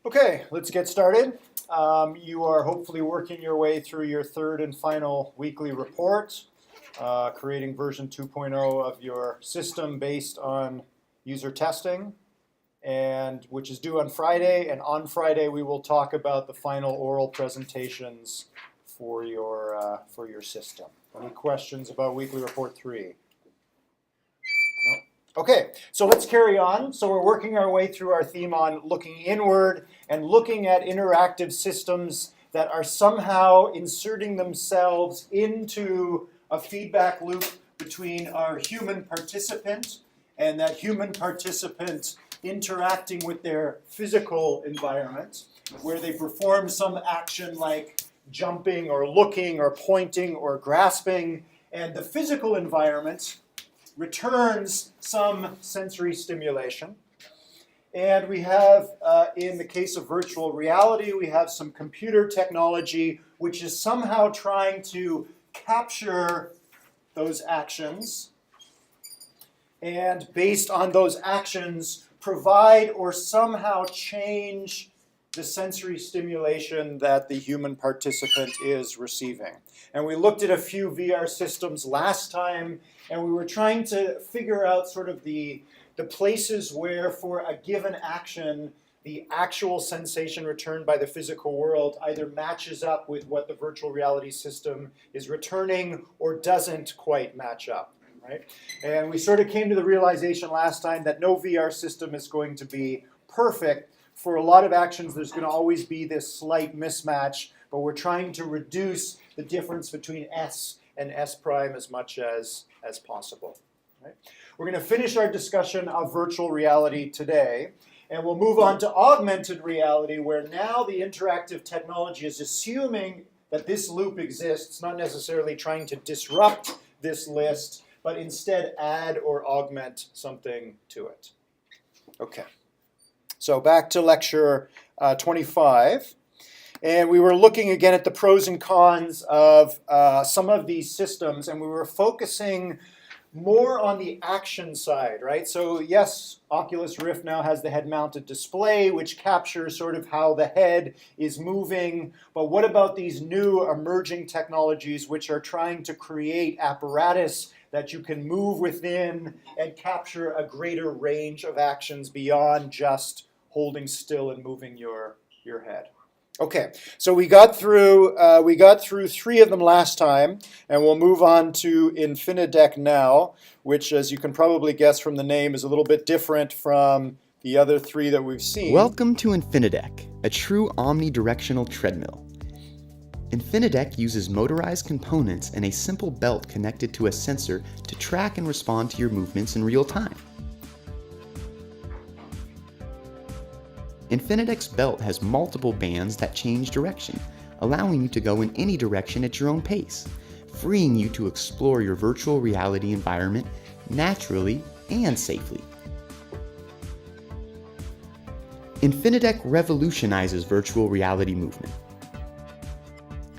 Okay, let's get started. You are hopefully working your way through your third and final weekly report, creating version 2.0 of your system based on user testing, and which is due on Friday. And on Friday, we will talk about the final oral presentations for your system. Any questions about weekly report 3? Okay, so let's carry on. So we're working our way through our theme on looking inward and looking at interactive systems that are somehow inserting themselves into a feedback loop between our human participant and that human participant interacting with their physical environment, where they perform some action like jumping or looking or pointing or grasping, and the physical environment returns some sensory stimulation. And we have, in the case of virtual reality, we have some computer technology which is somehow trying to capture those actions and based on those actions provide or somehow change the sensory stimulation that the human participant is receiving. And we looked at a few VR systems last time, and we were trying to figure out sort of the places where for a given action, the actual sensation returned by the physical world either matches up with what the virtual reality system is returning or doesn't quite match up, right? And we sort of came to the realization last time that no VR system is going to be perfect. For a lot of actions, there's going to always be this slight mismatch, but we're trying to reduce the difference between S and S prime as much as possible. Right? We're going to finish our discussion of virtual reality today, and we'll move on to augmented reality, where now the interactive technology is assuming that this loop exists, not necessarily trying to disrupt this list, but instead add or augment something to it. Okay. So back to lecture 25. And we were looking again at the pros and cons of some of these systems, and we were focusing more on the action side, right? So yes, Oculus Rift now has the head-mounted display, which captures sort of how the head is moving. But what about these new emerging technologies which are trying to create apparatus that you can move within and capture a greater range of actions beyond just holding still and moving your head? Okay, so we got through 3 of them last time, and we'll move on to Infinideck now, which, as you can probably guess from the name, is a little bit different from the other 3 that we've seen. Welcome to Infinideck, a true omnidirectional treadmill. Infinideck uses motorized components and a simple belt connected to a sensor to track and respond to your movements in real time. Infinideck's belt has multiple bands that change direction, allowing you to go in any direction at your own pace, freeing you to explore your virtual reality environment naturally and safely. Infinideck revolutionizes virtual reality movement,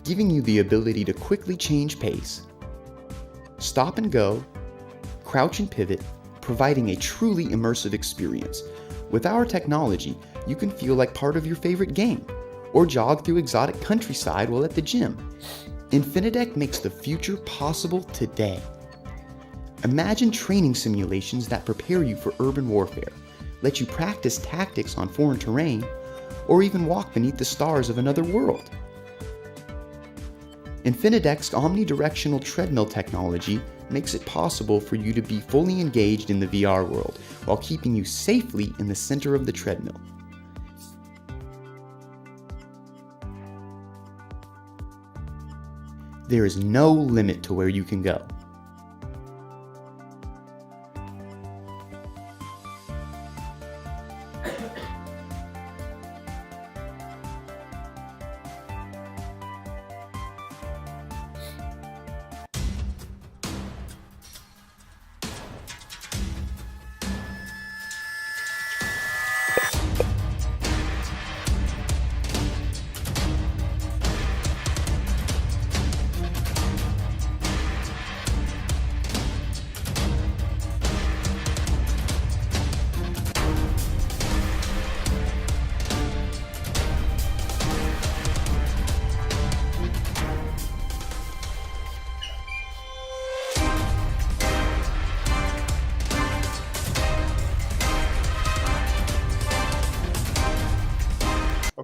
giving you the ability to quickly change pace, stop and go, crouch and pivot, providing a truly immersive experience. With our technology, you can feel like part of your favorite game, or jog through exotic countryside while at the gym. Infinideck makes the future possible today. Imagine training simulations that prepare you for urban warfare, let you practice tactics on foreign terrain, or even walk beneath the stars of another world. Infinideck's omnidirectional treadmill technology makes it possible for you to be fully engaged in the VR world while keeping you safely in the center of the treadmill. There is no limit to where you can go.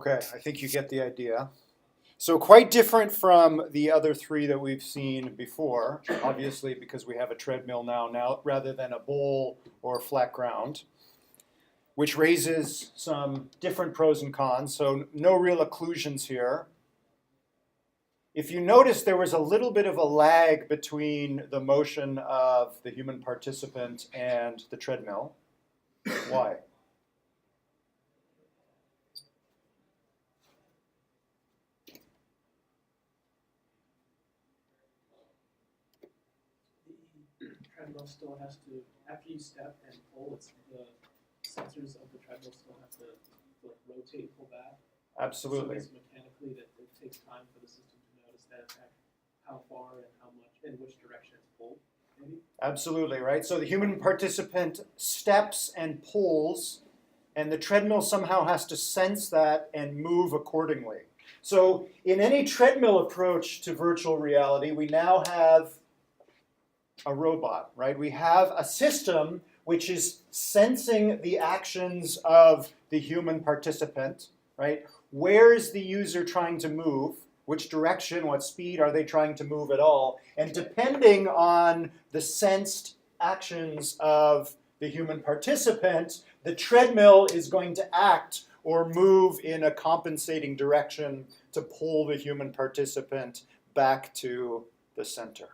Okay, I think you get the idea. So quite different from the other three that we've seen before, obviously because we have a treadmill now rather than a bowl or flat ground, which raises some different pros and cons. So no real occlusions here. If you notice, there was a little bit of a lag between the motion of the human participant and the treadmill. Why? Treadmill still has to, after you step and pull, it's the sensors of the treadmill still have to like rotate and pull back. Absolutely. So it's mechanically that it takes time for the system to notice that how far and how much and which direction it's pulled, maybe? Absolutely, right? So the human participant steps and pulls, and the treadmill somehow has to sense that and move accordingly. So in any treadmill approach to virtual reality, we now have a robot, right? We have a system which is sensing the actions of the human participant, right? Where is the user trying to move? Which direction, what speed are they trying to move at all? And depending on the sensed actions of the human participant, the treadmill is going to act or move in a compensating direction to pull the human participant back to the center.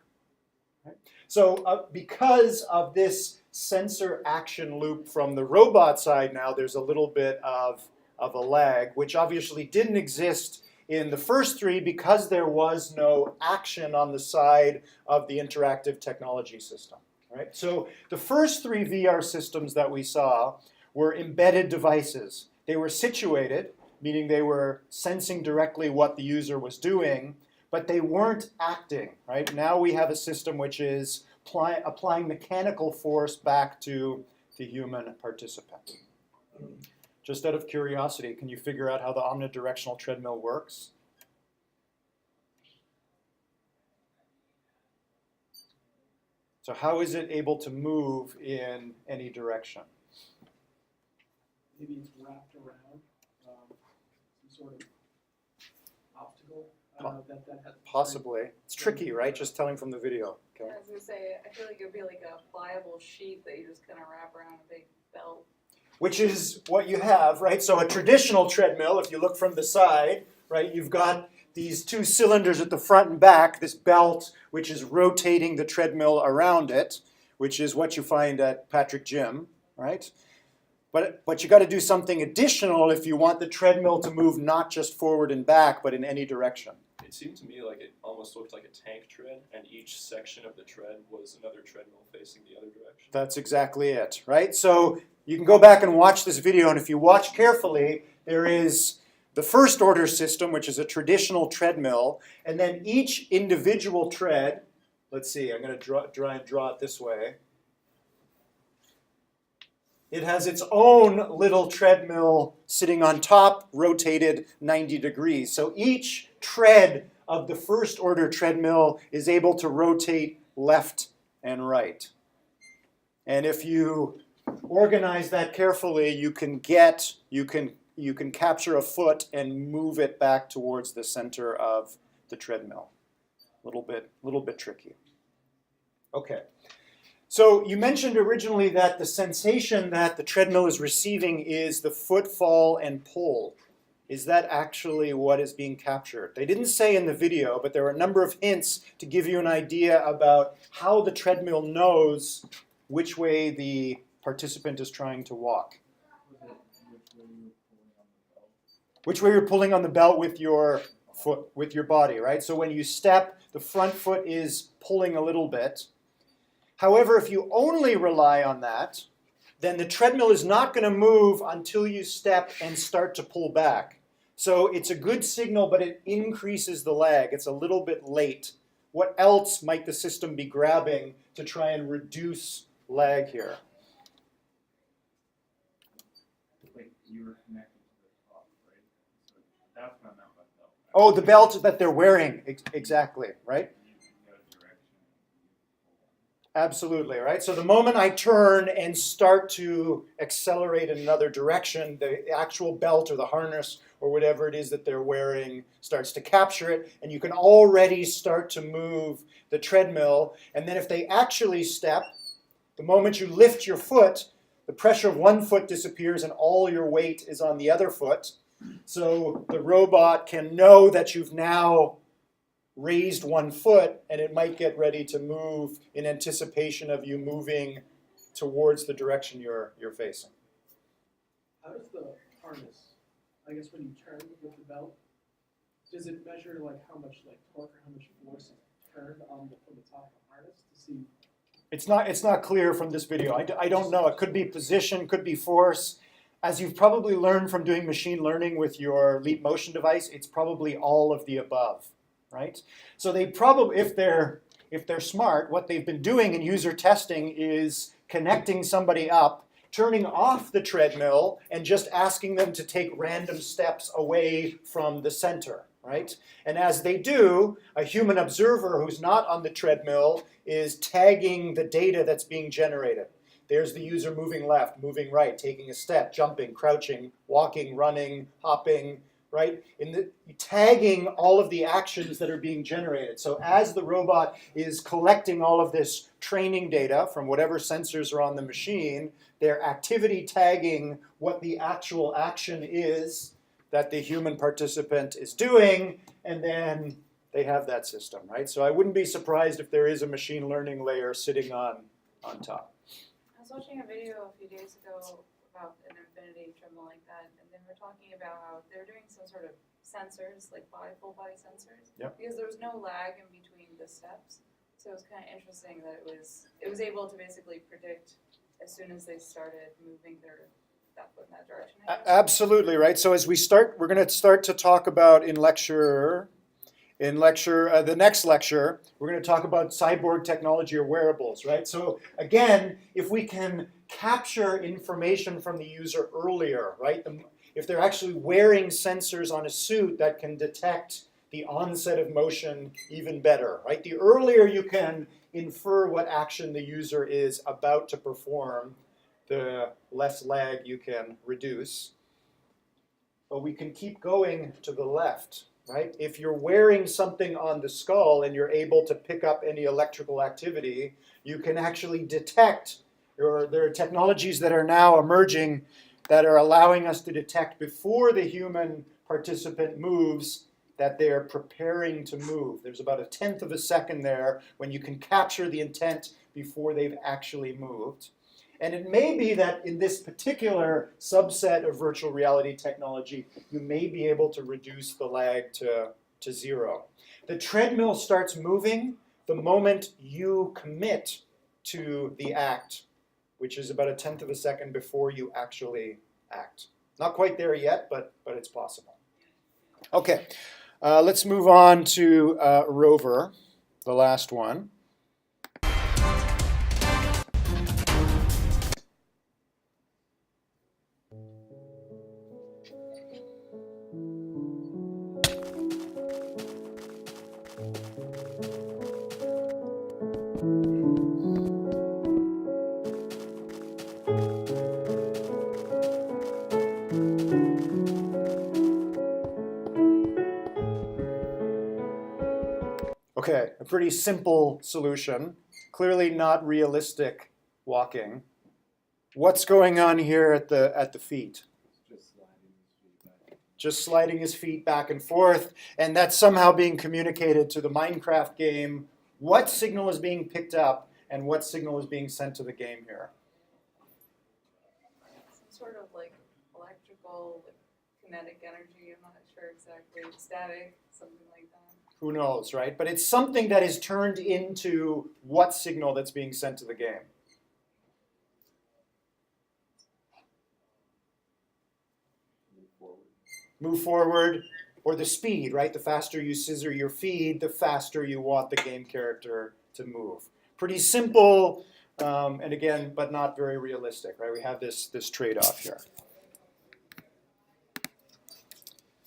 Right? So because of this sensor action loop from the robot side now, there's a little bit of a lag, which obviously didn't exist in the first three because there was no action on the side of the interactive technology system. Right? So the first three VR systems that we saw were embedded devices. They were situated, meaning they were sensing directly what the user was doing, but they weren't acting. Right? Now we have a system which is applying mechanical force back to the human participant. Just out of curiosity, can you figure out how the omnidirectional treadmill works? So how is it able to move in any direction? Maybe it's wrapped around some sort of obstacle that has. Possibly. It's tricky, right? Just telling from the video. Okay. I was going to say, I feel like it would be like a pliable sheet that you just kind of wrap around a big belt. Which is what you have, right? So a traditional treadmill, if you look from the side, right, you've got these two cylinders at the front and back, this belt which is rotating the treadmill around it, which is what you find at Patrick Gym, right? But you got to do something additional if you want the treadmill to move not just forward and back, but in any direction. It seemed to me like it almost looked like a tank tread, and each section of the tread was another treadmill facing the other direction. That's exactly it, right? So you can go back and watch this video, and if you watch carefully, there is the first order system, which is a traditional treadmill, and then each individual tread, let's see, I'm going to try and draw it this way. It has its own little treadmill sitting on top, rotated 90 degrees. So each tread of the first order treadmill is able to rotate left and right. And if you organize that carefully, you can capture a foot and move it back towards the center of the treadmill. A little bit tricky. Okay. So you mentioned originally that the sensation that the treadmill is receiving is the footfall and pull. Is that actually what is being captured? They didn't say in the video, but there are a number of hints to give you an idea about how the treadmill knows which way the participant is trying to walk. Which way you're pulling on the belt with your foot, with your body, right? So when you step, the front foot is pulling a little bit. However, if you only rely on that, then the treadmill is not going to move until you step and start to pull back. So it's a good signal, but it increases the lag. It's a little bit late. What else might the system be grabbing to try and reduce lag here? Like you were connected to the top, right? So that's what I meant by belt. Oh, the belt that they're wearing, exactly, right? Absolutely, right? So the moment I turn and start to accelerate in another direction, the actual belt or the harness or whatever it is that they're wearing starts to capture it, and you can already start to move the treadmill. And then if they actually step, the moment you lift your foot, the pressure of one foot disappears and all your weight is on the other foot. So the robot can know that you've now raised one foot, and it might get ready to move in anticipation of you moving towards the direction you're facing. How does the harness, I guess when you turn with the belt, does it measure like how much like torque or how much force is turned on from the top of the harness to see? It's not clear from this video. I don't know. It could be position, could be force. As you've probably learned from doing machine learning with your Leap Motion device, it's probably all of the above, right? So they probably, if they're smart, what they've been doing in user testing is connecting somebody up, turning off the treadmill, and just asking them to take random steps away from the center, right? And as they do, a human observer who's not on the treadmill is tagging the data that's being generated. There's the user moving left, moving right, taking a step, jumping, crouching, walking, running, hopping, right? Tagging all of the actions that are being generated. So as the robot is collecting all of this training data from whatever sensors are on the machine, they're activity tagging what the actual action is that the human participant is doing, and then they have that system, right? So I wouldn't be surprised if there is a machine learning layer sitting on top. I was watching a video a few days ago about an infinity treadmill like that, and they were talking about how they're doing some sort of sensors, like full body sensors, Yep. because there was no lag in between the steps. So it was kind of interesting that it was able to basically predict as soon as they started moving that foot in that direction. I guess. Absolutely, right? So as we start, we're going to start to talk about the next lecture, we're going to talk about cyborg technology or wearables, right? So again, if we can capture information from the user earlier, right? If they're actually wearing sensors on a suit that can detect the onset of motion even better, right? The earlier you can infer what action the user is about to perform, the less lag you can reduce. But we can keep going to the left, right? If you're wearing something on the skull and you're able to pick up any electrical activity, you can actually detect, or there are technologies that are now emerging that are allowing us to detect before the human participant moves that they're preparing to move. There's about 1/10 of a second there when you can capture the intent before they've actually moved. And it may be that in this particular subset of virtual reality technology, you may be able to reduce the lag to zero. The treadmill starts moving the moment you commit to the act, which is about 1/10 of a second before you actually act. Not quite there yet, but it's possible. Okay, let's move on to Rover, the last one. Okay, a pretty simple solution. Clearly not realistic walking. What's going on here at the feet? Just sliding his feet back and forth, and that's somehow being communicated to the Minecraft game. What signal is being picked up, and what signal is being sent to the game here? Some sort of like electrical, like kinetic energy. I'm not sure exactly. Static, something like that. Who knows, right? But it's something that is turned into what signal that's being sent to the game? Move forward, or the speed, right? The faster you scissor your feed, the faster you want the game character to move. Pretty simple, and again, but not very realistic, right? We have this trade-off here.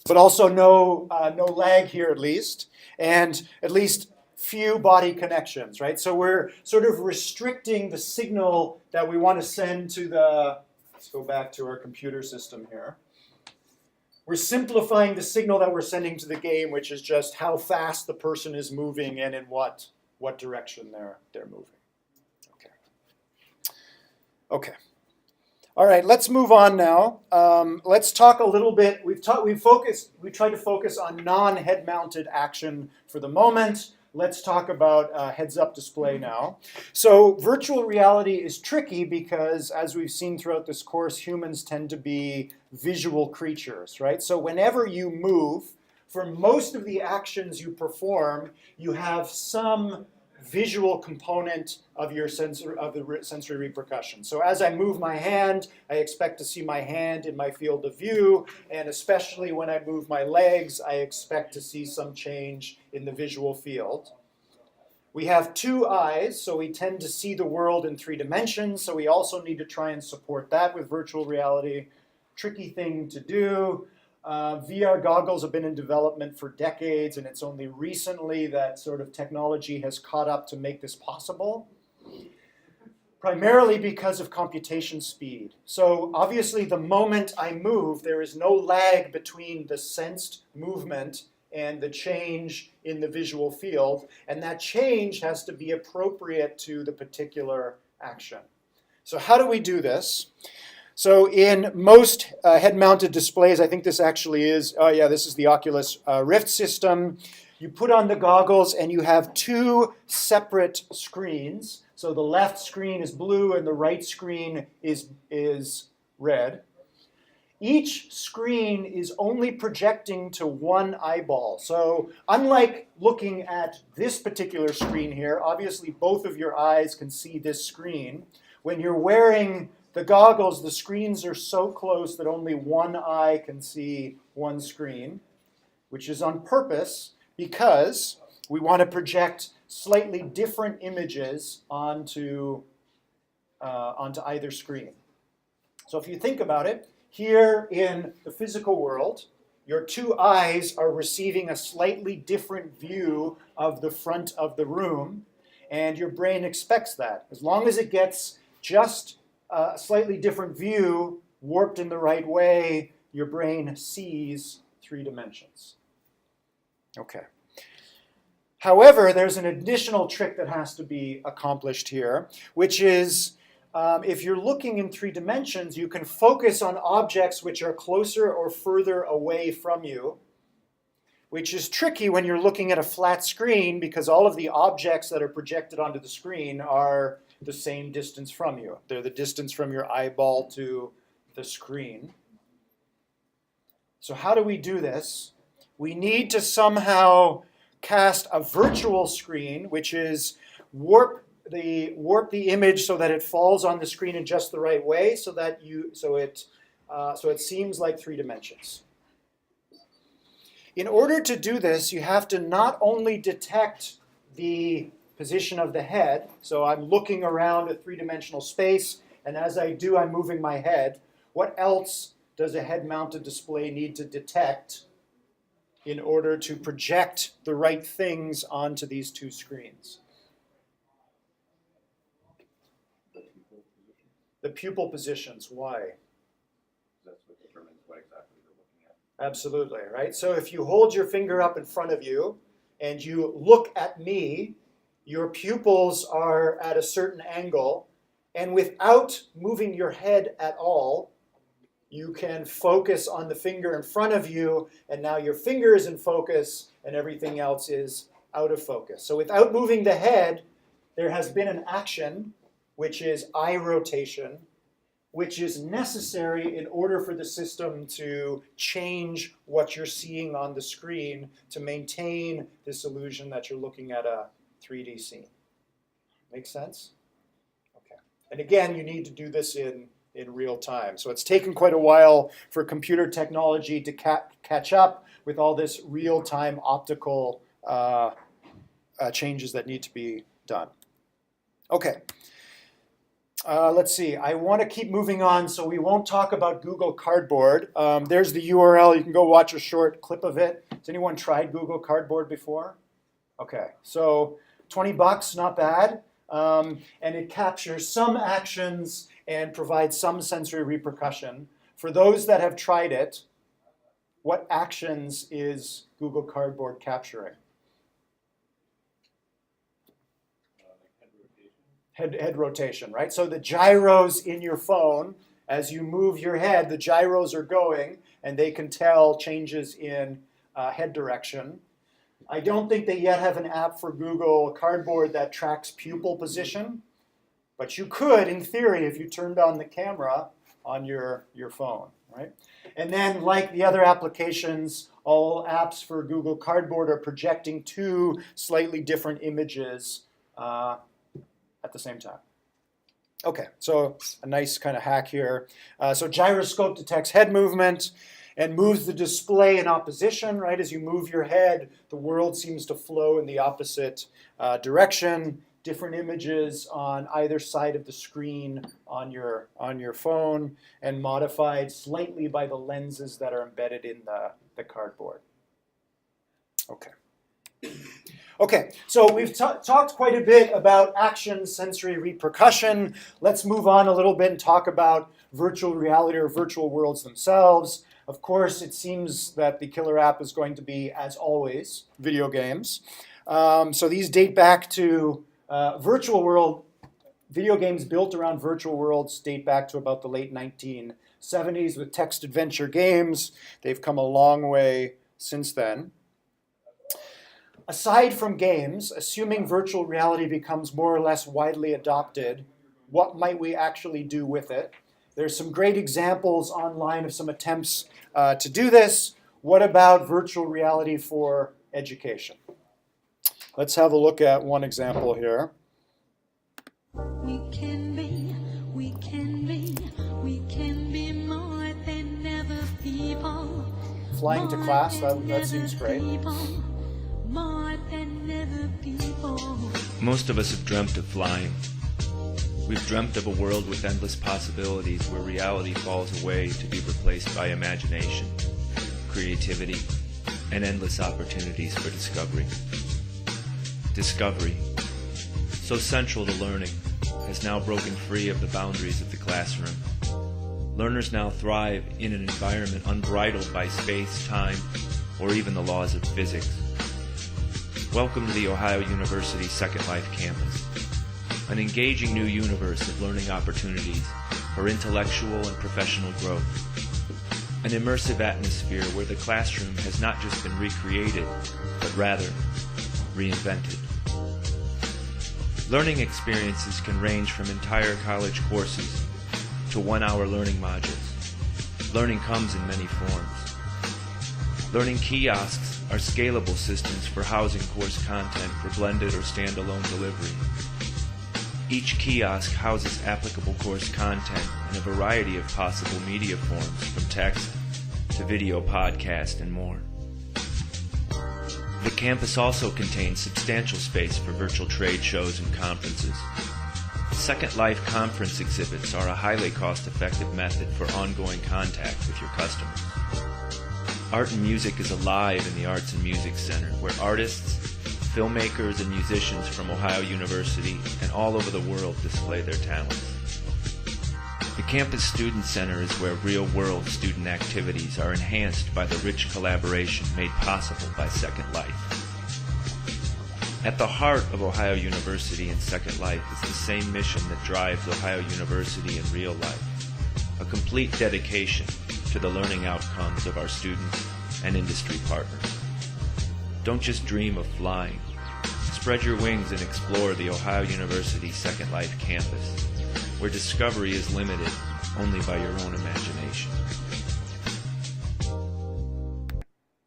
But also no lag here, at least, and at least few body connections, right? So we're sort of restricting the signal that we want to send to the, let's go back to our computer system here. We're simplifying the signal that we're sending to the game, which is just how fast the person is moving and in what direction they're moving. Okay. All right, let's move on now. Let's talk a little bit. We tried to focus on non-head mounted action for the moment. Let's talk about heads-up display now. So virtual reality is tricky because, as we've seen throughout this course, humans tend to be visual creatures, right? So whenever you move, for most of the actions you perform, you have some visual component of your sensory repercussion. So as I move my hand, I expect to see my hand in my field of view, and especially when I move my legs, I expect to see some change in the visual field. We have two eyes, so we tend to see the world in 3 dimensions, so we also need to try and support that with virtual reality. Tricky thing to do. VR goggles have been in development for decades, and it's only recently that sort of technology has caught up to make this possible, primarily because of computation speed. So obviously the moment I move, there is no lag between the sensed movement and the change in the visual field, and that change has to be appropriate to the particular action. So how do we do this? So in most head-mounted displays, I think this actually is, this is the Oculus Rift system. You put on the goggles and you have 2 separate screens. So the left screen is blue and the right screen is red. Each screen is only projecting to one eyeball. So unlike looking at this particular screen here, obviously both of your eyes can see this screen. When you're wearing the goggles, the screens are so close that only one eye can see one screen, which is on purpose because we want to project slightly different images onto either screen. So if you think about it, here in the physical world, your 2 eyes are receiving a slightly different view of the front of the room, and your brain expects that. As long as it gets just a slightly different view, warped in the right way, your brain sees 3 dimensions. Okay. However, there's an additional trick that has to be accomplished here, which is if you're looking in 3 dimensions, you can focus on objects which are closer or further away from you, which is tricky when you're looking at a flat screen because all of the objects that are projected onto the screen are the same distance from you. They're the distance from your eyeball to the screen. So how do we do this? We need to somehow cast a virtual screen, which is warp the image so that it falls on the screen in just the right way, so it seems like 3 dimensions. In order to do this, you have to not only detect the position of the head, so I'm looking around a 3-dimensional space, and as I do, I'm moving my head. What else does a head-mounted display need to detect in order to project the right things onto these 2 screens? The pupil positions. Why? That's what determines what exactly you're looking at. Absolutely, right? So if you hold your finger up in front of you and you look at me, your pupils are at a certain angle, and without moving your head at all, you can focus on the finger in front of you, and now your finger is in focus and everything else is out of focus. So without moving the head, there has been an action, which is eye rotation, which is necessary in order for the system to change what you're seeing on the screen to maintain this illusion that you're looking at a 3D scene. Make sense? Okay. And again, you need to do this in real time. So it's taken quite a while for computer technology to catch up with all this real-time optical changes that need to be done. Okay. Let's see. I want to keep moving on, so we won't talk about Google Cardboard. There's the URL. You can go watch a short clip of it. Has anyone tried Google Cardboard before? Okay, so $20, not bad. And it captures some actions and provides some sensory repercussion. For those that have tried it, what actions is Google Cardboard capturing? Head rotation, right? So the gyros in your phone, as you move your head, the gyros are going, and they can tell changes in head direction. I don't think they yet have an app for Google Cardboard that tracks pupil position, but you could, in theory, if you turned on the camera on your phone, right? And then, like the other applications, all apps for Google Cardboard are projecting two slightly different images at the same time. Okay, so a nice kind of hack here. So gyroscope detects head movement and moves the display in opposition, right? As you move your head, the world seems to flow in the opposite direction. Different images on either side of the screen on your phone, and modified slightly by the lenses that are embedded in the cardboard. Okay. Okay, so we've talked quite a bit about action, sensory repercussion. Let's move on a little bit and talk about virtual reality or virtual worlds themselves. Of course, it seems that the killer app is going to be, as always, video games. So these date back to virtual world. Video games built around virtual worlds date back to about the late 1970s with text adventure games. They've come a long way since then. Aside from games, assuming virtual reality becomes more or less widely adopted, what might we actually do with it? There's some great examples online of some attempts to do this. What about virtual reality for education? Let's have a look at one example here. We can be more than ever people. Flying to class, that seems great. More than ever people. Most of us have dreamt of flying. We've dreamt of a world with endless possibilities where reality falls away to be replaced by imagination, creativity, and endless opportunities for discovery. Discovery, so central to learning, has now broken free of the boundaries of the classroom. Learners now thrive in an environment unbridled by space, time, or even the laws of physics. Welcome to the Ohio University Second Life campus, an engaging new universe of learning opportunities for intellectual and professional growth. An immersive atmosphere where the classroom has not just been recreated, but rather reinvented. Learning experiences can range from entire college courses to one-hour learning modules. Learning comes in many forms. Learning kiosks are scalable systems for housing course content for blended or standalone delivery. Each kiosk houses applicable course content in a variety of possible media forms, from text to video, podcast, and more. The campus also contains substantial space for virtual trade shows and conferences. Second Life conference exhibits are a highly cost-effective method for ongoing contact with your customers. Art and music is alive in the Arts and Music Center, where artists, filmmakers, and musicians from Ohio University and all over the world display their talents. The Campus Student Center is where real-world student activities are enhanced by the rich collaboration made possible by Second Life. At the heart of Ohio University and Second Life is the same mission that drives Ohio University in real life, a complete dedication to the learning outcomes of our students and industry partners. Don't just dream of flying. Spread your wings and explore the Ohio University Second Life campus, where discovery is limited only by your own imagination.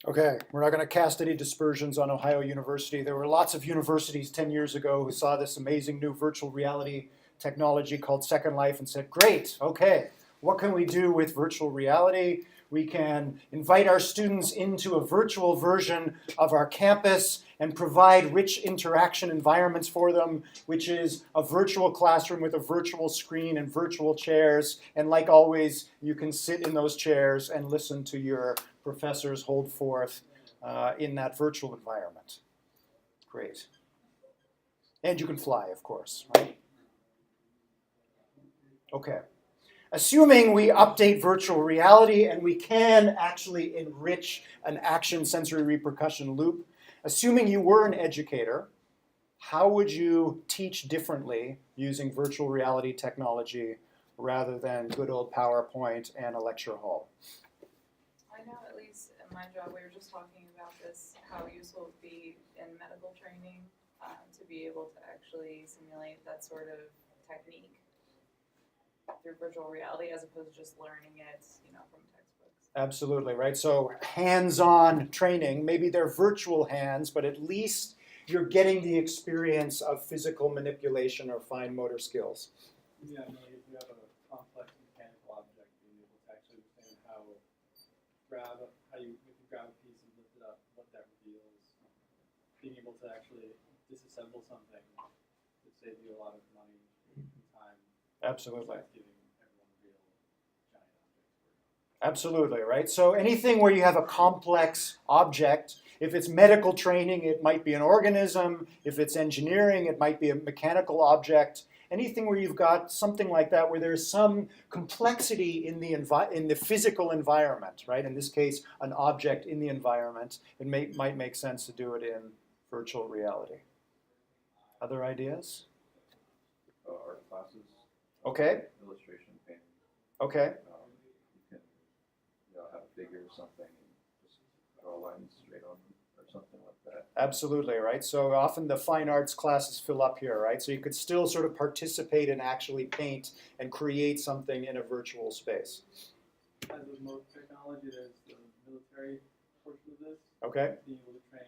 Okay, we're not going to cast any dispersions on Ohio University. There were lots of universities 10 years ago who saw this amazing new virtual reality technology called Second Life and said, great, okay, what can we do with virtual reality? We can invite our students into a virtual version of our campus and provide rich interaction environments for them, which is a virtual classroom with a virtual screen and virtual chairs. And like always, you can sit in those chairs and listen to your professors hold forth in that virtual environment. Great. And you can fly, of course, right? Okay. Assuming we update virtual reality and we can actually enrich an action sensory repercussion loop, assuming you were an educator, how would you teach differently using virtual reality technology rather than good old PowerPoint and a lecture hall? I know at least in my job, we were just talking about this, how useful it would be in medical training to be able to actually simulate that sort of technique through virtual reality as opposed to just learning it, from textbooks. Absolutely, right? So hands-on training, maybe they're virtual hands, but at least you're getting the experience of physical manipulation or fine motor skills. Yeah, no, if you have a complex mechanical object, being able to actually understand if you grab a piece and lift it up, what that reveals, being able to actually disassemble something would save you a lot of money and time. Absolutely. Besides giving everyone real giant objects. Absolutely, right? So anything where you have a complex object, if it's medical training, it might be an organism. If it's engineering, it might be a mechanical object. Anything where you've got something like that, where there's some complexity in the physical environment, right? In this case, an object in the environment, it might make sense to do it in virtual reality. Other ideas? Art classes. Okay. Illustration, painting. Okay. You can, have a figure or something and just draw lines straight on them or something like that. Absolutely, right? So often the fine arts classes fill up here, right? So you could still sort of participate and actually paint and create something in a virtual space. As with most technology, there's the military portion of this. Okay. Being able to train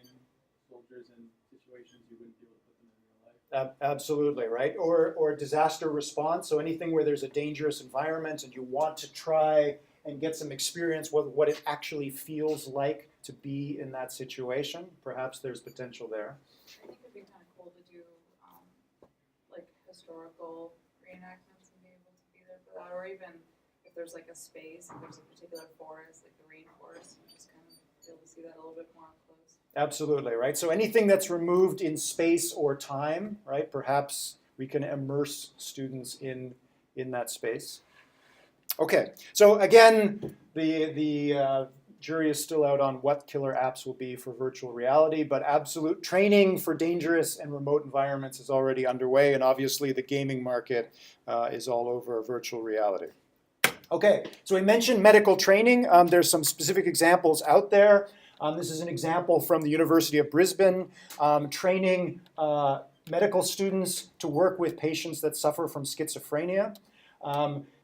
soldiers in situations you wouldn't be able to put them in real life. Absolutely, right? Or disaster response, so anything where there's a dangerous environment and you want to try and get some experience with what it actually feels like to be in that situation. Perhaps there's potential there. I think it'd be kind of cool to do like historical reenactments and be able to be there for that, or even if there's like a space, if there's a particular forest, like the rainforest, you just kind of be able to see that a little bit more up close. Absolutely, right? So anything that's removed in space or time, right? Perhaps we can immerse students in that space. Okay, so again, the jury is still out on what killer apps will be for virtual reality, but absolute training for dangerous and remote environments is already underway, and obviously the gaming market is all over virtual reality. Okay, so we mentioned medical training. There's some specific examples out there. This is an example from the University of Brisbane, training medical students to work with patients that suffer from schizophrenia.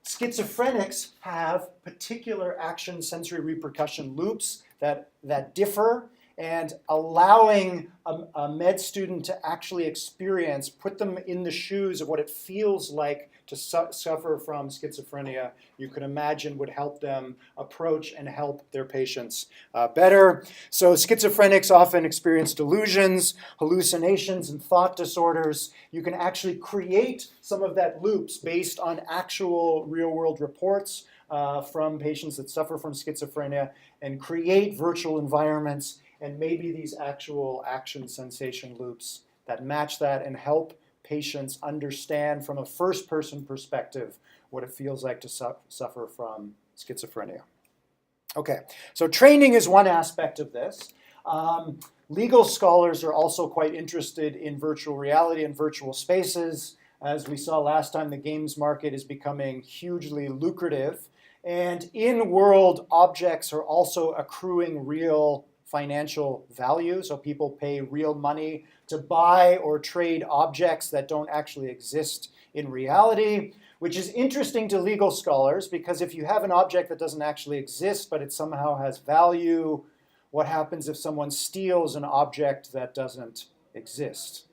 Schizophrenics have particular action sensory repercussion loops that differ, and allowing a med student to actually experience, put them in the shoes of what it feels like to suffer from schizophrenia, you can imagine would help them approach and help their patients better. So schizophrenics often experience delusions, hallucinations, and thought disorders. You can actually create some of that loops based on actual real-world reports from patients that suffer from schizophrenia, and create virtual environments and maybe these actual action sensation loops that match that and help patients understand from a first-person perspective what it feels like to suffer from schizophrenia. Okay, so training is one aspect of this. Legal scholars are also quite interested in virtual reality and virtual spaces. As we saw last time, the games market is becoming hugely lucrative. And in-world objects are also accruing real financial value, so people pay real money to buy or trade objects that don't actually exist in reality, which is interesting to legal scholars, because if you have an object that doesn't actually exist but it somehow has value, what happens if someone steals an object that doesn't exist?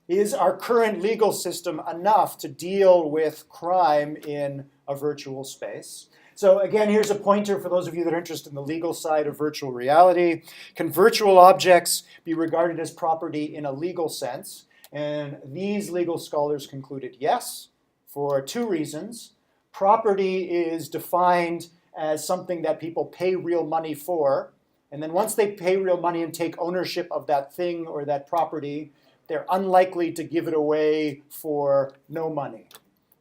Is our current legal system enough to deal with crime in a virtual space? So again, here's a pointer for those of you that are interested in the legal side of virtual reality. Can virtual objects be regarded as property in a legal sense? And these legal scholars concluded yes, for two reasons. Property is defined as something that people pay real money for, And then once they pay real money and take ownership of that thing or that property, they're unlikely to give it away for no money.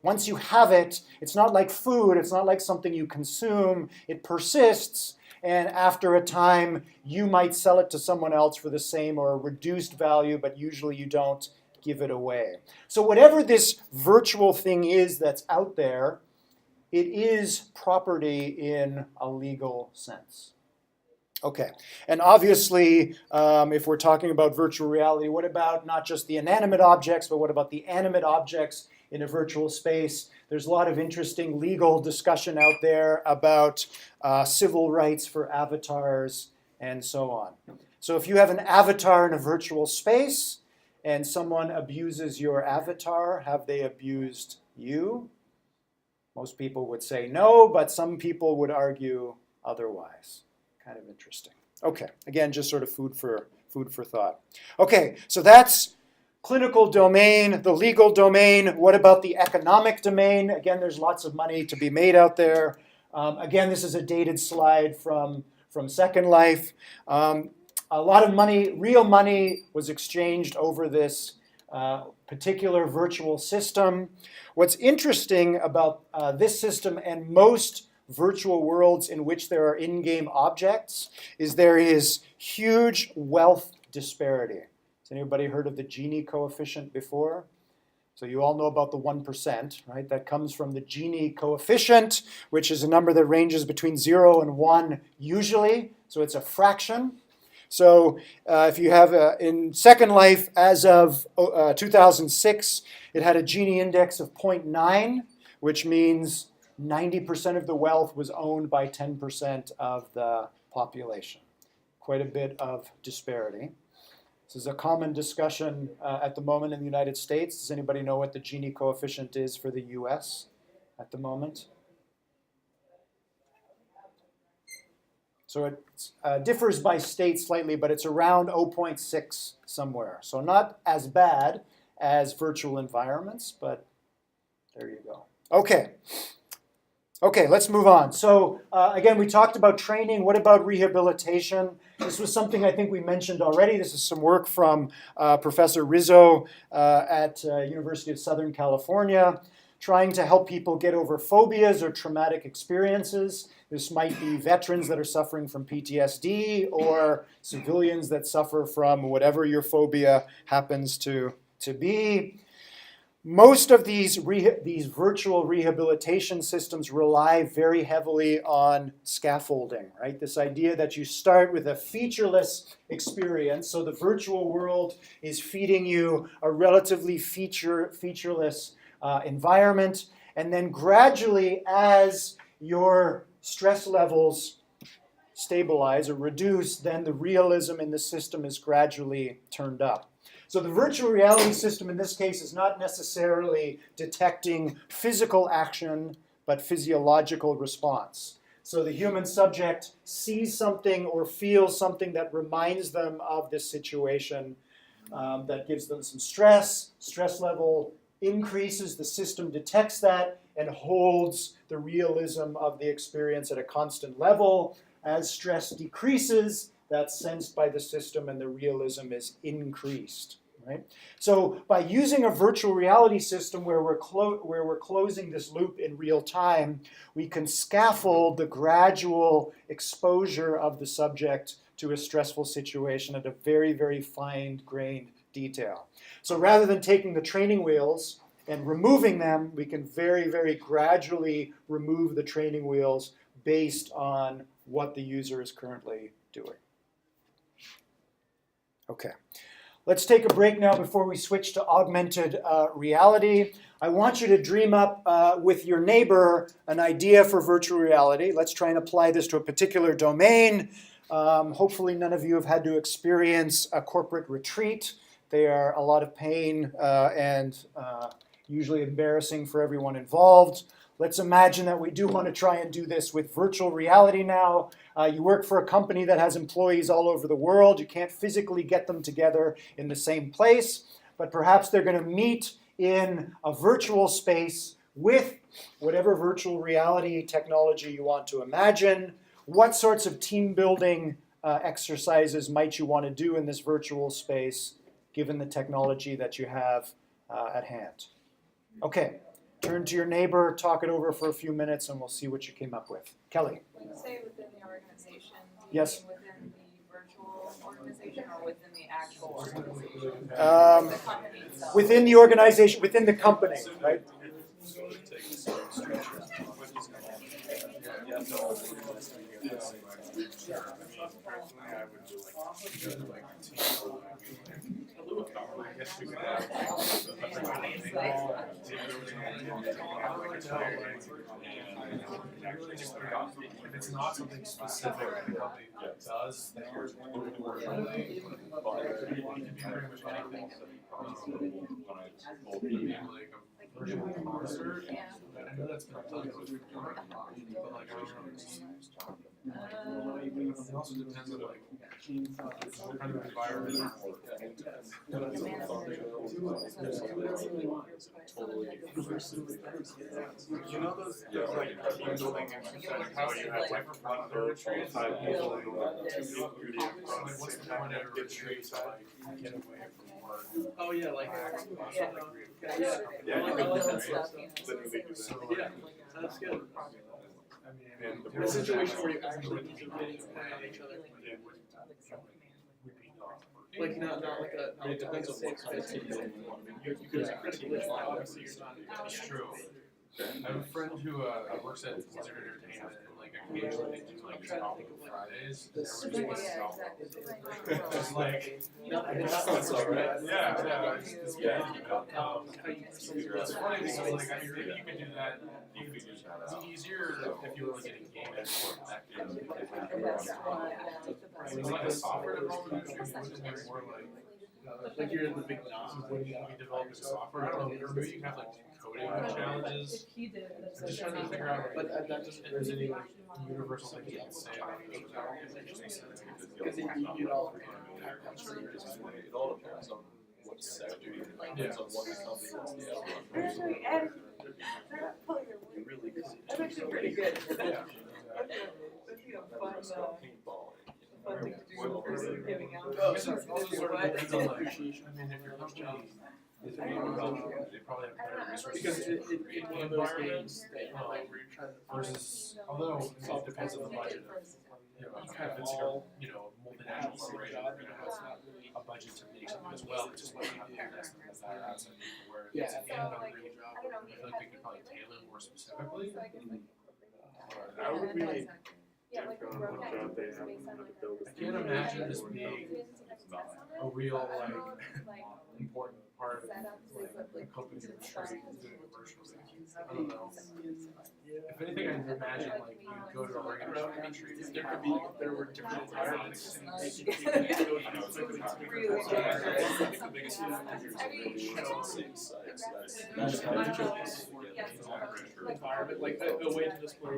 Once you have it, it's not like food, it's not like something you consume, it persists, and after a time, you might sell it to someone else for the same or a reduced value, but usually you don't give it away. So whatever this virtual thing is that's out there, it is property in a legal sense. Okay, and obviously, if we're talking about virtual reality, what about not just the inanimate objects, but what about the animate objects in a virtual space? There's a lot of interesting legal discussion out there about civil rights for avatars and so on. So if you have an avatar in a virtual space and someone abuses your avatar, have they abused you? Most people would say no, but some people would argue otherwise. Kind of interesting. Okay, again, just sort of food for thought. Okay, so that's clinical domain, the legal domain. What about the economic domain? Again, there's lots of money to be made out there. Again, this is a dated slide from Second Life. A lot of money, real money, was exchanged over this particular virtual system. What's interesting about this system and most virtual worlds in which there are in-game objects is there is huge wealth disparity. Has anybody heard of the Gini coefficient before? So you all know about the 1%, right? That comes from the Gini coefficient, which is a number that ranges between 0 and 1 usually. So it's a fraction. So if you have, in Second Life, as of 2006, it had a Gini index of 0.9, which means 90% of the wealth was owned by 10% of the population. Quite a bit of disparity. This is a common discussion at the moment in the United States. Does anybody know what the Gini coefficient is for the US at the moment? So it differs by state slightly, but it's around 0.6 somewhere. So not as bad as virtual environments, but there you go. Okay. Okay, let's move on. So again, we talked about training. What about rehabilitation? This was something I think we mentioned already. This is some work from Professor Rizzo at University of Southern California, trying to help people get over phobias or traumatic experiences. This might be veterans that are suffering from PTSD or civilians that suffer from whatever your phobia happens to be. Most of these virtual rehabilitation systems rely very heavily on scaffolding, right? This idea that you start with a featureless experience. So the virtual world is feeding you a relatively featureless environment. And then gradually, as your stress levels stabilize or reduce, then the realism in the system is gradually turned up. So the virtual reality system in this case is not necessarily detecting physical action, but physiological response. So the human subject sees something or feels something that reminds them of this situation, that gives them some stress. Stress level increases, the system detects that and holds the realism of the experience at a constant level. As stress decreases, that's sensed by the system and the realism is increased. Right? So by using a virtual reality system where we're closing this loop in real time, we can scaffold the gradual exposure of the subject to a stressful situation at a very, very fine-grained detail. So rather than taking the training wheels and removing them, we can very, very gradually remove the training wheels based on what the user is currently doing. Okay. Let's take a break now before we switch to augmented reality. I want you to dream up with your neighbor an idea for virtual reality. Let's try and apply this to a particular domain. Hopefully none of you have had to experience a corporate retreat. They are a lot of pain and usually embarrassing for everyone involved. Let's imagine that we do want to try and do this with virtual reality now. You work for a company that has employees all over the world. You can't physically get them together in the same place, but perhaps they're going to meet in a virtual space with whatever virtual reality technology you want to imagine. What sorts of team building exercises might you want to do in this virtual space, given the technology that you have at hand. Okay, turn to your neighbor, talk it over for a few minutes, and we'll see what you came up with. Kelly. When you say within the organization, do you Yes. mean within the virtual organization or within the actual organization? Um, The company itself? Within the organization, within the company, right? So to take the same structure. You have to all organize together at the same time. Personally, I would do like team, I guess we could have if it's not something specific that the company does, then you're working friendly, but it can be pretty much anything. Like a virtual concert, I know that's been done before, but like I don't know. It also depends on like what kind of environment. You know those like team building exercises, how you have like for retreats, like what's the point of a retreat to like get away from work? Oh, yeah, like, Yeah, like you that could stuff. literally do that. So, yeah, that's good. I mean, In a situation where you actually need to really depend on each other. Like, not like a safe space. You could just critically, obviously you're not. That's true. I have a friend who works at Blizzard Entertainment, and like occasionally they do like Tropical Fridays. And they're just Yeah, exactly. It's like, That's all right. yeah, it's it's funny because like I mean, you could do that. It's easier if you were like getting game it's like a software development, it's more Like you're in the big knot. when you develop software, I don't know, or maybe you have like coding challenges. I'm just trying to figure out But like, that doesn't. if there's any like universal things you can say about those. Because you'd all. It all depends on what sector you're in, depends on what the company wants to do. Actually, and You really could. that's actually pretty good. Yeah. That's, you know, fun, Paintball. fun thing to do versus giving out. Oh, It sorry. also sort of depends on like, I mean, if your company is they probably have better resources. Because it's one of those games that like where you're trying to Versus, although it all depends on the budget. You know, if it's like a, you know, multinational corporation, you're gonna have a budget to make something as well, it's just like you have to invest in that outside people where if it's an in-country job, I feel like they could probably tailor it more specifically. That would be. I can't imagine this being a real like important part of the company's retreat is doing commercials. I don't know. If anything, I can imagine like you go to a regular retreat. there could be there were different environments. The biggest same size, that's Environment, like a way to display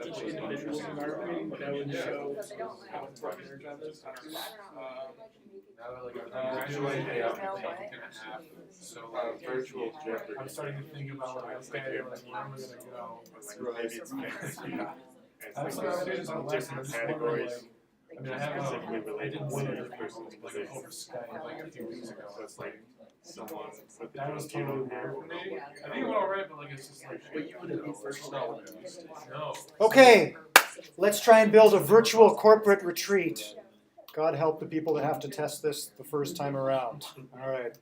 each individual's environment that would show how important their job is. Now that like I'm graduating, I'm thinking half. So like Virtual Jeopardy. I'm starting to think about like okay, like where am I gonna go? Maybe it's fantasy. I'm starting to do this on lesson. I'm just wondering, Categories. like, I mean, I have Specifically I related did to one the of person's like position. over Skype like a few weeks ago. So it's like someone with the That was totally weird for me. I think it went alright, but like it's just like But you wouldn't be first no. No. Okay, let's try and build a virtual corporate retreat. God help the people that have to test this the first time around. All right.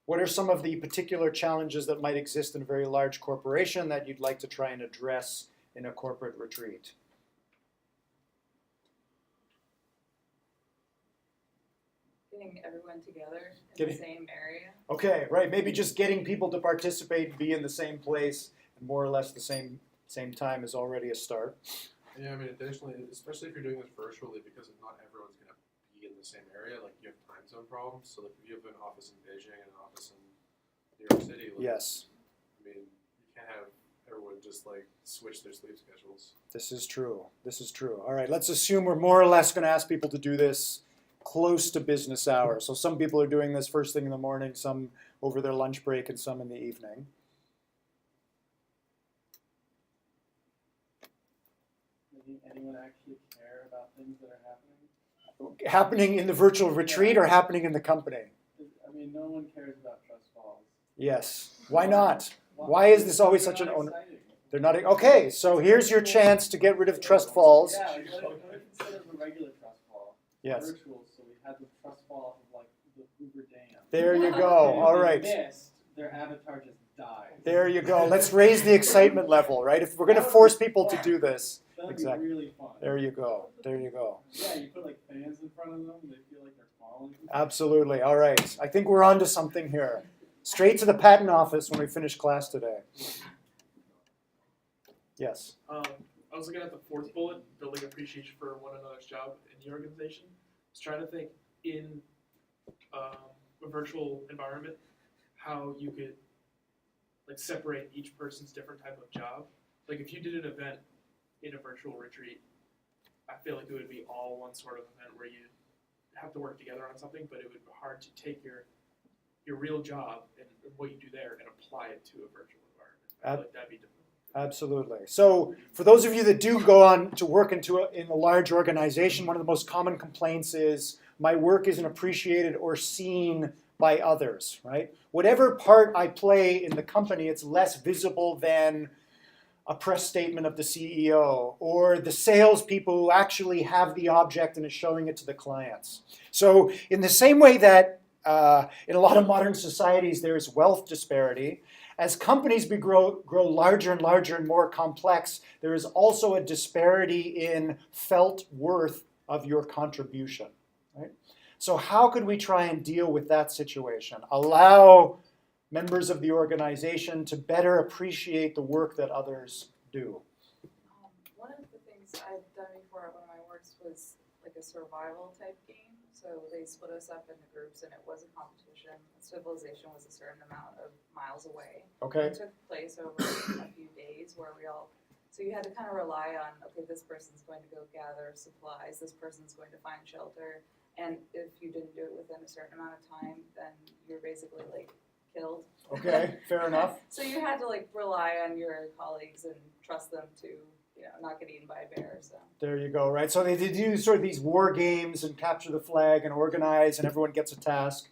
What are some of the particular challenges that might exist in a very large corporation that you'd like to try and address in a corporate retreat? Getting everyone together in Getting- the same area. Okay, right. Maybe just getting people to participate, be in the same place, and more or less the same time is already a start. Yeah, I mean, additionally, especially if you're doing this virtually, because not everyone's going to be in the same area, like you have time zone problems. So, like, if you have an office in Beijing and an office in New York City, like, Yes, I mean, you can't have everyone just like switch their sleep schedules. this is true. This is true. All right, let's assume we're more or less going to ask people to do this close to business hours. So some people are doing this first thing in the morning, some over their lunch break, and some in the evening. anyone actually care about things that are happening? Happening in the virtual retreat or happening in the company? I mean, no one cares about trust falls. Yes. Why not? Why is this always such an owner? They're not okay. So here's your chance to get rid of trust falls. Yeah, like what if instead of a regular trust fall, Yes. virtual, so we had the trust fall of like the Hoover Dam. There you go. All right. Missed, their avatar just died. There you go. Let's raise the excitement level, right? If we're going to force people to do this. That'd Exactly. be really fun. There you go. There you go. Yeah, you put like fans in front of them, they feel like they're falling. Absolutely. All right. I think we're on to something here. Straight to the patent office when we finish class today. Yes. I was looking at the fourth bullet, building appreciation for one another's job in the organization. I was trying to think in a virtual environment how you could like separate each person's different type of job. Like if you did an event in a virtual retreat, I feel like it would be all one sort of event where you have to work together on something, but it would be hard to take your real job and what you do there and apply it to a virtual environment. I feel like that'd be difficult. Absolutely. So for those of you that do go on to work in a large organization, one of the most common complaints is my work isn't appreciated or seen by others, right? Whatever part I play in the company, it's less visible than a press statement of the CEO or the salespeople who actually have the object and is showing it to the clients. So in the same way that in a lot of modern societies there is wealth disparity, as companies grow larger and larger and more complex, there is also a disparity in felt worth of your contribution. Right? So how could we try and deal with that situation? Allow members of the organization to better appreciate the work that others do. One of the things I've done before at one of my works was like a survival type game. So they split us up into groups and it was a competition. Civilization was a certain amount of miles away. Okay. It took place over a few days where so you had to kind of rely on, okay, this person's going to go gather supplies, this person's going to find shelter, and if you didn't do it within a certain amount of time, then you're basically like killed. Okay, fair enough. So you had to like rely on your colleagues and trust them to, not get eaten by a bear. So there you go, right? So they do sort of these war games and capture the flag and organize, and everyone gets a task.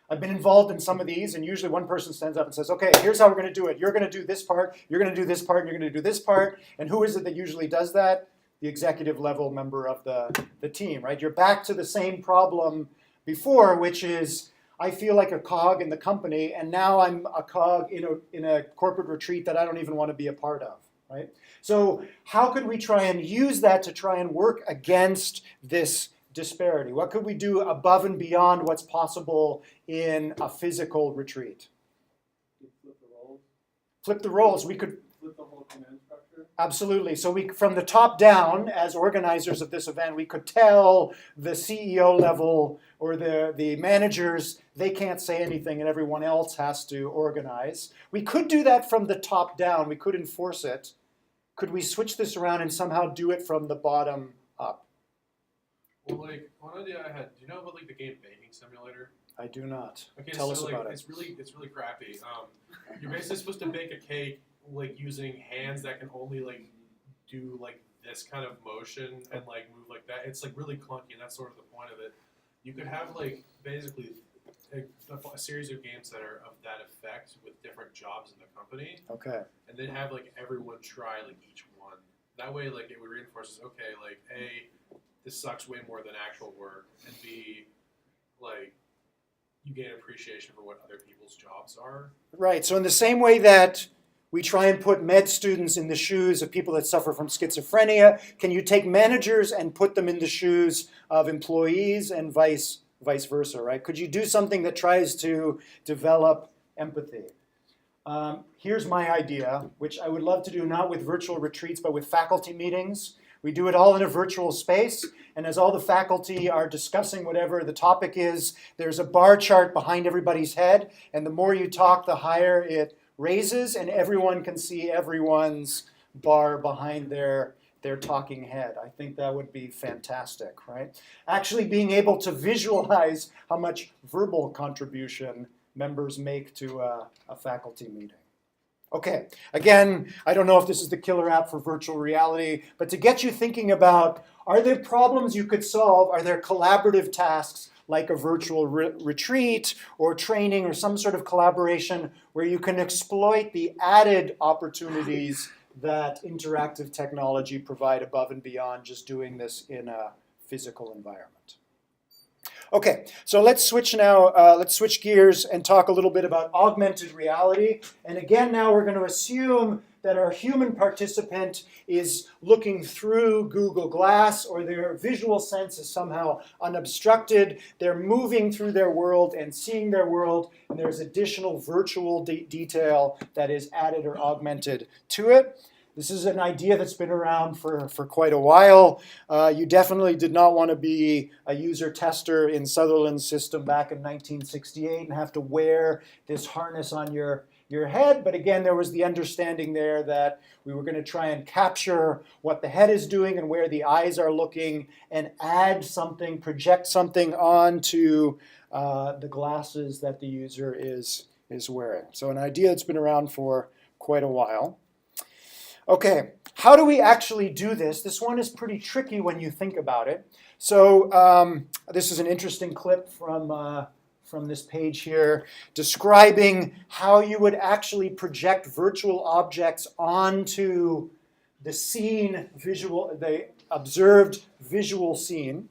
I've been involved in some of these, and usually one person stands up and says, okay, here's how we're going to do it. You're going to do this part, you're going to do this part, and you're going to do this part. And who is it that usually does that? The executive level member of the team, right? You're back to the same problem before, which is I feel like a cog in the company, and now I'm a cog in a corporate retreat that I don't even want to be a part of, right? So how could we try and use that to try and work against this disparity? What could we do above and beyond what's possible in a physical retreat? Flip the roles. Flip the roles. We could Flip the whole command structure. absolutely. So from the top down, as organizers of this event, we could tell the CEO level or the managers they can't say anything and everyone else has to organize. We could do that from the top down. We could enforce it. Could we switch this around and somehow do it from the bottom up? Well, like one idea I had. Do you know about like the game Baking Simulator? I do not. Okay, Tell so us like, about it. it's really crappy. You're basically supposed to bake a cake like using hands that can only like do like this kind of motion and like move like that. It's like really clunky, and that's sort of the point of it. You could have like basically a series of games that are of that effect with different jobs in the company. Okay. And then have like everyone try like each one. That way, like it would reinforce, okay, like A, this sucks way more than actual work, and B, like you gain appreciation for what other people's jobs are. Right. So in the same way that we try and put med students in the shoes of people that suffer from schizophrenia, can you take managers and put them in the shoes of employees and vice versa, right? Could you do something that tries to develop empathy? Here's my idea, which I would love to do not with virtual retreats, but with faculty meetings. We do it all in a virtual space, and as all the faculty are discussing whatever the topic is, there's a bar chart behind everybody's head, and the more you talk, the higher it raises, and everyone can see everyone's bar behind their talking head. I think that would be fantastic, right? Actually being able to visualize how much verbal contribution members make to a faculty meeting. Okay, again, I don't know if this is the killer app for virtual reality, but to get you thinking about, are there problems you could solve? Are there collaborative tasks like a virtual retreat or training or some sort of collaboration where you can exploit the added opportunities that interactive technology provide above and beyond just doing this in a physical environment? Okay, so let's switch now, let's switch gears and talk a little bit about augmented reality. And again, now we're going to assume that our human participant is looking through Google Glass, or their visual sense is somehow unobstructed. They're moving through their world and seeing their world, and there's additional virtual detail that is added or augmented to it. This is an idea that's been around for quite a while. You definitely did not want to be a user tester in Sutherland's system back in 1968 and have to wear this harness on your head. But again, there was the understanding there that we were going to try and capture what the head is doing and where the eyes are looking and add something, project something onto the glasses that the user is wearing. So an idea that's been around for quite a while. Okay, how do we actually do this? This one is pretty tricky when you think about it. So this is an interesting clip from this page here describing how you would actually project virtual objects onto the scene visual, the observed visual scene.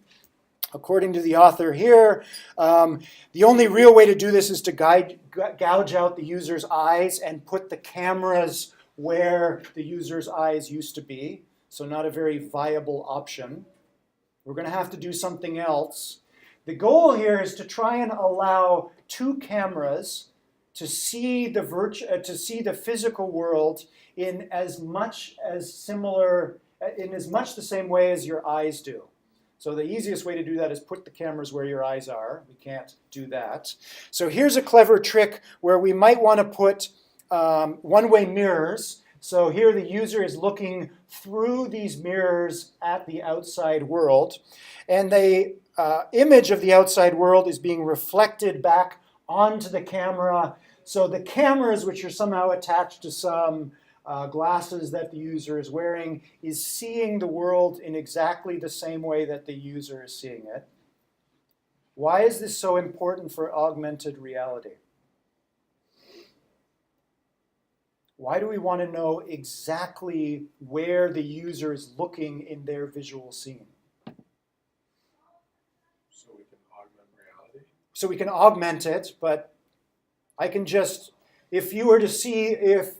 According to the author here, the only real way to do this is to gouge out the user's eyes and put the cameras where the user's eyes used to be, so not a very viable option. We're going to have to do something else. The goal here is to try and allow two cameras to see the physical world in as much the same way as your eyes do. So the easiest way to do that is put the cameras where your eyes are. We can't do that. So here's a clever trick where we might want to put one-way mirrors. So here the user is looking through these mirrors at the outside world, and the image of the outside world is being reflected back onto the camera. So the cameras, which are somehow attached to some glasses that the user is wearing, is seeing the world in exactly the same way that the user is seeing it. Why is this so important for augmented reality? Why do we want to know exactly where the user is looking in their visual scene? So we can augment reality? So we can augment it, but I can just, if you were to see if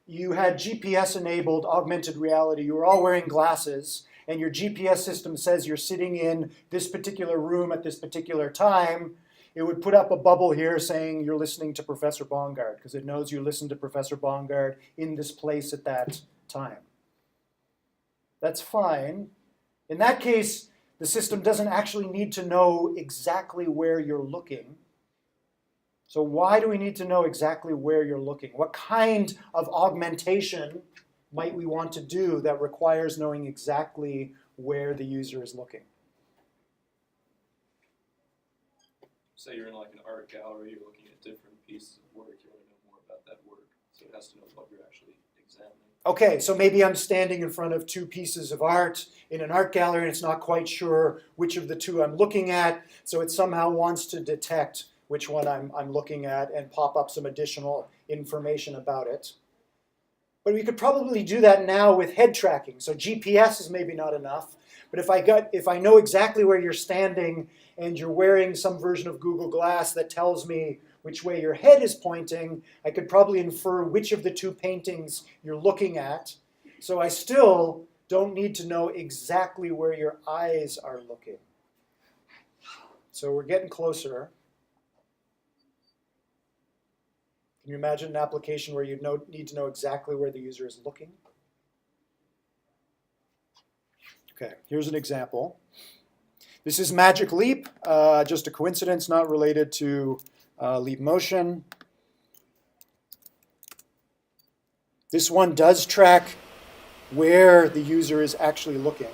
you had GPS enabled augmented reality, you were all wearing glasses, and your GPS system says you're sitting in this particular room at this particular time, it would put up a bubble here saying you're listening to Professor Bongard, because it knows you listened to Professor Bongard in this place at that time. That's fine. In that case, the system doesn't actually need to know exactly where you're looking. So why do we need to know exactly where you're looking? What kind of augmentation might we want to do that requires knowing exactly where the user is looking? Say you're in like an art gallery, you're looking at different pieces of work, you want to know more about that work, so it has to know what you're actually examining. Okay, so maybe I'm standing in front of two pieces of art in an art gallery and it's not quite sure which of the two I'm looking at, so it somehow wants to detect which one I'm looking at and pop up some additional information about it. But we could probably do that now with head tracking. So GPS is maybe not enough, but if I know exactly where you're standing and you're wearing some version of Google Glass that tells me which way your head is pointing, I could probably infer which of the two paintings you're looking at. So I still don't need to know exactly where your eyes are looking. So we're getting closer. Can you imagine an application where you need to know exactly where the user is looking? Okay, here's an example. This is Magic Leap, just a coincidence, not related to Leap Motion. This one does track where the user is actually looking.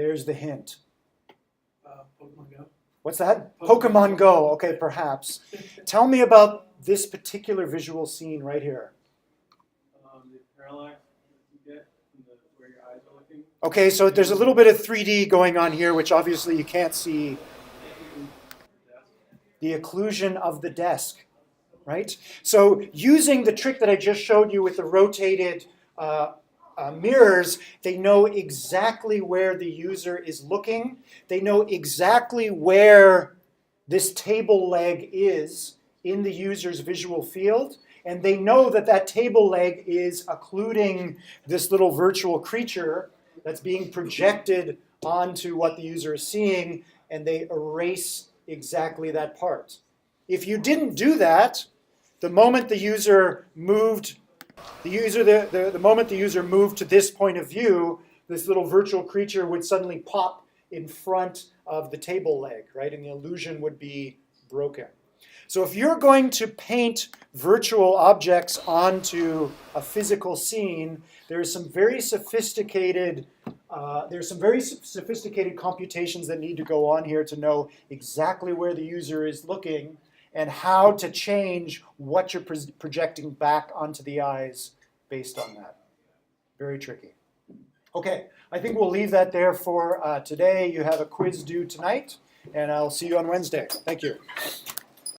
There's the hint. Pokemon Go. What's that? Pokemon Go. Okay, perhaps. Tell me about this particular visual scene right here. The parallax you get from where your eyes are looking. Okay, so there's a little bit of 3D going on here, which obviously you can't see. The occlusion of the desk, right? So using the trick that I just showed you with the rotated mirrors, they know exactly where the user is looking. They know exactly where this table leg is in the user's visual field. And they know that that table leg is occluding this little virtual creature that's being projected onto what the user is seeing, and they erase exactly that part. If you didn't do that, the moment the user moved, the moment the user moved to this point of view, this little virtual creature would suddenly pop in front of the table leg, right? And the illusion would be broken. So if you're going to paint virtual objects onto a physical scene, there's some very sophisticated computations that need to go on here to know exactly where the user is looking and how to change what you're projecting back onto the eyes based on that. Very tricky. Okay, I think we'll leave that there for today. You have a quiz due tonight, and I'll see you on Wednesday. Thank you.